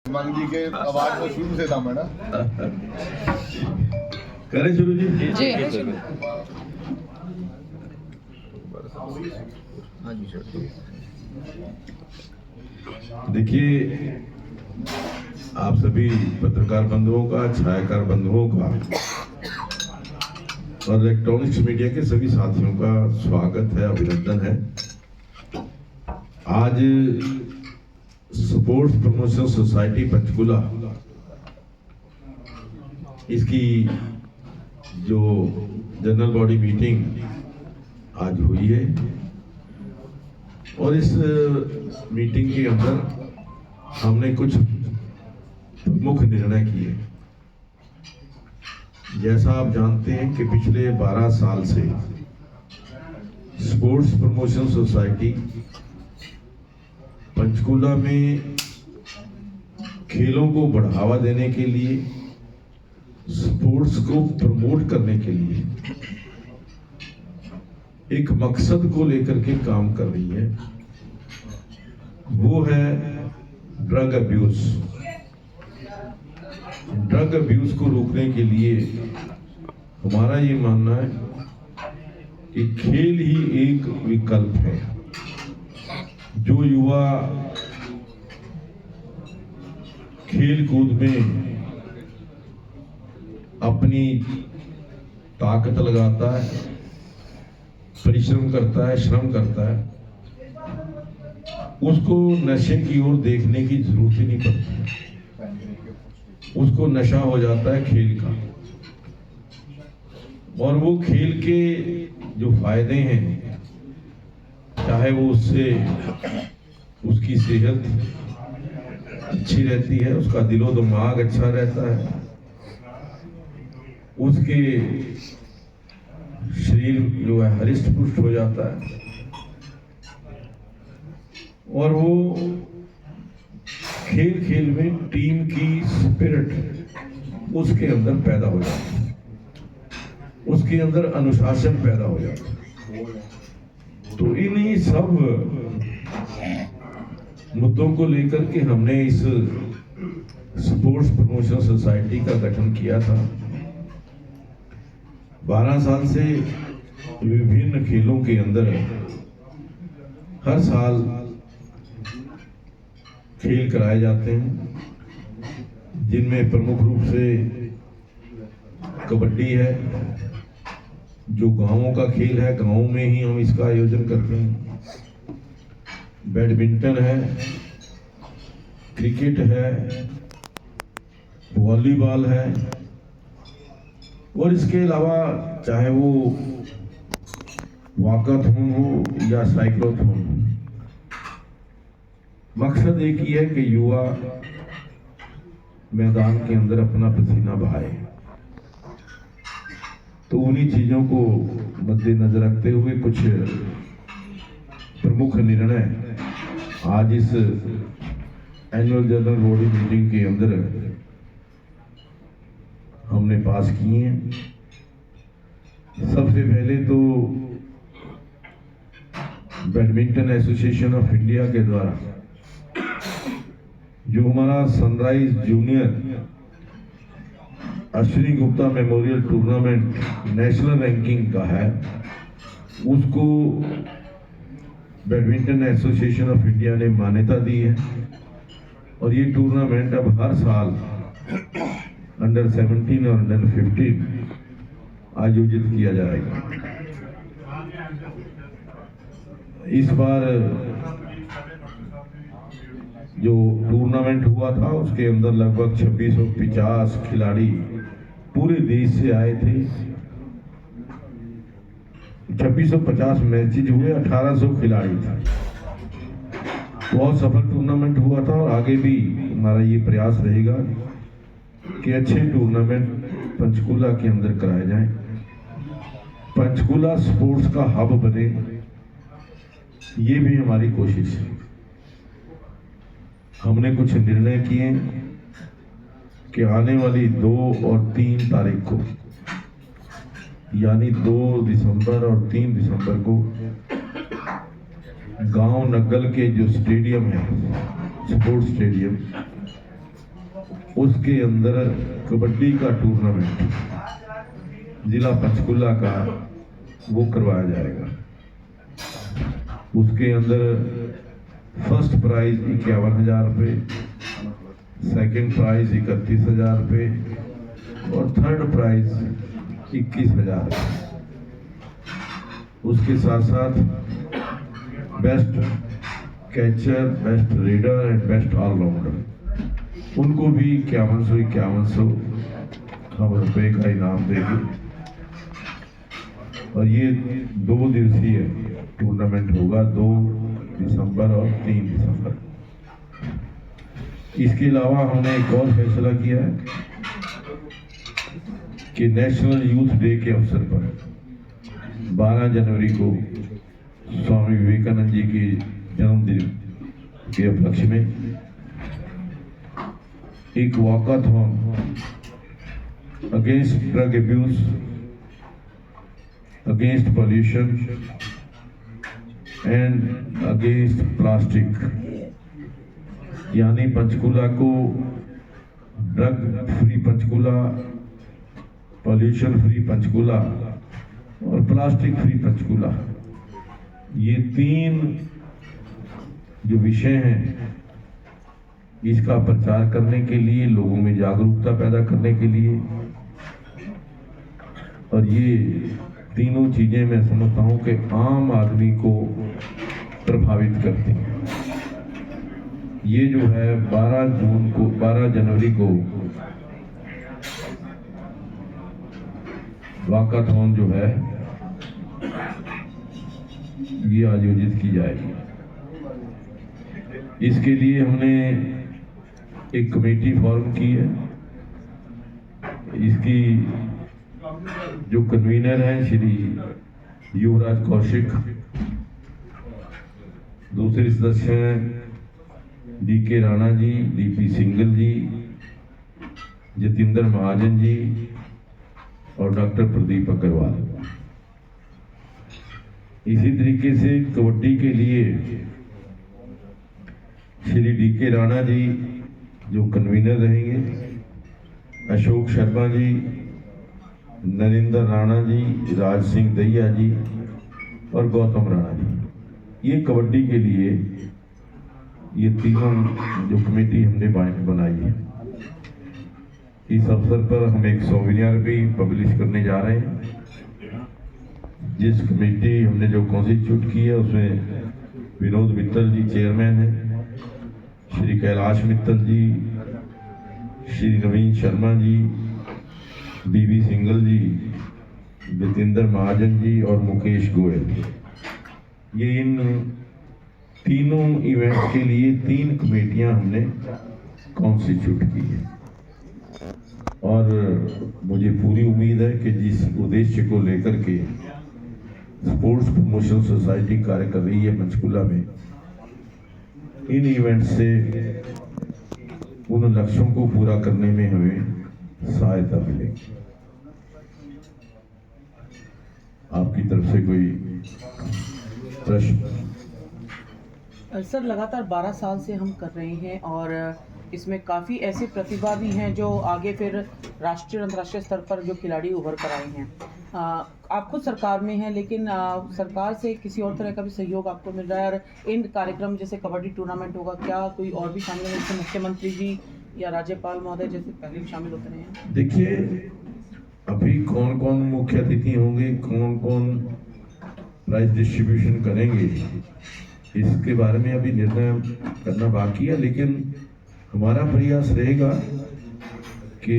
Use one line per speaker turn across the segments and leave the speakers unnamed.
मान जी के आवाज में शुरू से था मैडम।
करें शुरू जी।
जी
हाँ जी सर। देखिए, आप सभी पत्रकार बंधुओं का, छायाकार बंधुओं का और इलेक्ट्रॉनिक्स मीडिया के सभी साथियों का स्वागत है, अभिनंदन है। आज स्पोर्ट्स प्रमोशन सोसाइटी पंचकुला इसकी जो जनरल बॉडी मीटिंग आज हुई है और इस मीटिंग के अंदर हमने कुछ प्रमुख निर्णय किए। जैसा आप जानते हैं कि पिछले 12 साल से स्पोर्ट्स प्रमोशन सोसाइटी पंचकुला में खेलों को बढ़ावा देने के लिए, स्पोर्ट्स को प्रमोट करने के लिए एक मकसद को लेकर के काम कर रही है। वो है ड्रग अब्यूज। ड्रग अब्यूज को रोकने के लिए हमारा ये मानना है कि खेल ही एक विकल्प है। जो युवा खेल कूद में अपनी ताकत लगाता है, परिश्रम करता है, श्रम करता है, उसको नशे की ओर देखने की जरूरत ही नहीं पड़ती। उसको नशा हो जाता है खेल का, और वो खेल के जो फायदे हैं, चाहे वो उससे उसकी सेहत अच्छी रहती है, उसका दिलो दिमाग अच्छा रहता है, उसके शरीर जो है हरिष्ट पुष्ट हो जाता है, और वो खेल खेल में टीम की स्पिरिट उसके अंदर पैदा हो जाती है, उसके अंदर अनुशासन पैदा हो जाता है। तो इन्हीं सब मुद्दों को लेकर के हमने इस स्पोर्ट्स प्रमोशन सोसाइटी का गठन किया था। 12 साल से विभिन्न खेलों के अंदर हर साल खेल कराए जाते हैं, जिनमें प्रमुख रूप से कबड्डी है, जो गांवों का खेल है, गांवों में ही हम इसका आयोजन करते हैं। बैडमिंटन है, क्रिकेट है, वॉलीबॉल है, और इसके अलावा चाहे वो वॉकाथॉन हो या साइक्लोथॉन हो, मकसद एक ही है कि युवा मैदान के अंदर अपना पसीना बहाए। तो उन्हीं चीजों को मद्देनजर रखते हुए कुछ प्रमुख निर्णय आज इस एनुअल जनरल बॉडी मीटिंग के अंदर हमने पास किए हैं। सबसे पहले तो बैडमिंटन एसोसिएशन ऑफ इंडिया के द्वारा जो हमारा sunrise junior Ashwini Gupta memorial tournament national ranking का है, उसको बैडमिंटन एसोसिएशन ऑफ इंडिया ने मान्यता दी है, और ये टूर्नामेंट अब हर साल अंडर 17 और अंडर 15 आयोजित किया जाएगा। इस बार जो टूर्नामेंट हुआ था उसके अंदर लगभग 2650 खिलाड़ी पूरे देश से आए थे। 2650 मैचेज हुए, 1800 खिलाड़ी थे। बहुत सफल टूर्नामेंट हुआ था, और आगे भी हमारा ये प्रयास रहेगा कि अच्छे टूर्नामेंट पंचकुला के अंदर कराए जाएं। पंचकुला स्पोर्ट्स का हब बने, ये भी हमारी कोशिश है। हमने कुछ निर्णय किए कि आने वाली 2 और 3 तारीख को, यानी 2 दिसंबर और 3 दिसंबर को गांव नग्गल के जो स्टेडियम है, स्पोर्ट्स स्टेडियम, उसके अंदर कबड्डी का टूर्नामेंट जिला पंचकुला का वो करवाया जाएगा। उसके अंदर फर्स्ट प्राइज 51,000 रुपये, सेकेंड प्राइज 31,000 रुपये और थर्ड प्राइज 21,000 रुपये। उसके साथ साथ best catcher, best raider and best allrounder उनको भी 5100 हम रुपये का इनाम देंगे। और ये 2 दिवसीय टूर्नामेंट होगा, 2 दिसंबर और 3 दिसंबर। इसके अलावा हमने एक और फैसला किया है कि नेशनल यूथ डे के अवसर पर 12 जनवरी को स्वामी विवेकानंद जी के जन्मदिन के उपलक्ष्य में एक walkathon against drug abuse, against pollution and against plastic, यानी पंचकुला को drug free Panchkula, pollution free Panchkula और प्लास्टिक फ्री पंचकुला, ये 3 जो विषय हैं इसका प्रचार करने के लिए, लोगों में जागरूकता पैदा करने के लिए। और ये तीनों चीजें मैं समझता हूं कि आम आदमी को प्रभावित करती हैं। ये जो है 12 जनवरी को वॉकाथॉन जो है ये आयोजित की जाएगी। इसके लिए हमने एक कमेटी फॉर्म की है। इसकी जो कन्वीनर हैं श्री युवराज कौशिक, दूसरे सदस्य हैं DK Rana ji, DP single जी, जतिंदर महाजन जी और डॉक्टर प्रदीप अग्रवाल। इसी तरीके से कबड्डी के लिए श्री DK राणा जी जो कन्वीनर रहेंगे, अशोक शर्मा जी, नरेंद्र राणा जी, राज सिंह दहिया जी और गौतम राणा जी। ये कबड्डी के लिए ये तीनों जो कमेटी हमने बनाई है। इस अवसर पर हम एक सोवेनियर भी पब्लिश करने जा रहे हैं। जिस कमेटी हमने जो कॉन्स्टिट्यूट की है उसमें विनोद मित्तल जी चेयरमैन हैं, श्री कैलाश मित्तल जी, श्री नवीन शर्मा जी, DB सिंगल जी, जतिंदर महाजन जी और मुकेश गोयल। ये इन तीनों इवेंट्स के लिए 3 कमेटियां हमने कॉन्स्टिट्यूट की है। और मुझे पूरी उम्मीद है कि जिस उद्देश्य को लेकर के स्पोर्ट्स प्रमोशन सोसाइटी कार्य कर रही है पंचकुला में, इन इवेंट से उन लक्ष्यों को पूरा करने में हमें सहायता मिलेगी। आपकी तरफ से कोई प्रश्न?
सर, लगातार 12 साल से हम कर रहे हैं और इसमें काफ़ी ऐसी प्रतिभा भी हैं जो आगे फिर राष्ट्रीय और अंतर्राष्ट्रीय स्तर पर जो खिलाड़ी उभर कर आए हैं। आप खुद सरकार में हैं, लेकिन सरकार से किसी और तरह का भी सहयोग आपको मिल रहा है? और इन कार्यक्रम जैसे कबड्डी टूर्नामेंट होगा, क्या कोई और भी शामिल है, जैसे मुख्यमंत्री जी या राज्यपाल महोदय जैसे पहले भी शामिल होते रहे हैं?
देखिए, अभी कौन कौन मुख्य अतिथि होंगे, कौन कौन प्राइज डिस्ट्रीब्यूशन करेंगे, इसके बारे में अभी निर्णय करना बाकी है। लेकिन हमारा प्रयास रहेगा कि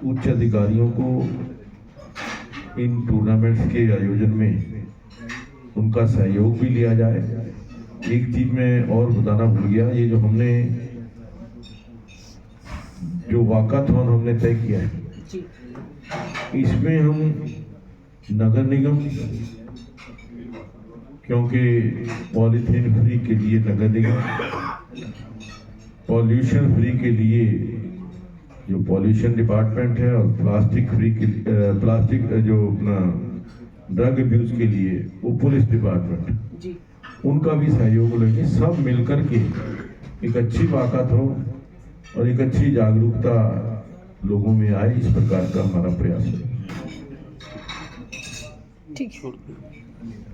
उच्च अधिकारियों को इन टूर्नामेंट्स के आयोजन में उनका सहयोग भी लिया जाए। एक चीज मैं और बताना भूल गया, ये जो हमने जो वॉकाथॉन हमने तय किया है, इसमें हम नगर निगम, क्योंकि पॉलीथीन फ्री के लिए नगर निगम, पॉल्यूशन फ्री के लिए जो पॉल्यूशन डिपार्टमेंट है, और प्लास्टिक फ्री के प्लास्टिक जो अपना ड्रग अब्यूज के लिए वो पुलिस डिपार्टमेंट, उनका भी सहयोग लेंगे। सब मिलकर के एक अच्छी वॉकाथॉन और एक अच्छी जागरूकता लोगों में आए, इस प्रकार का हमारा प्रयास है।
ठीक है।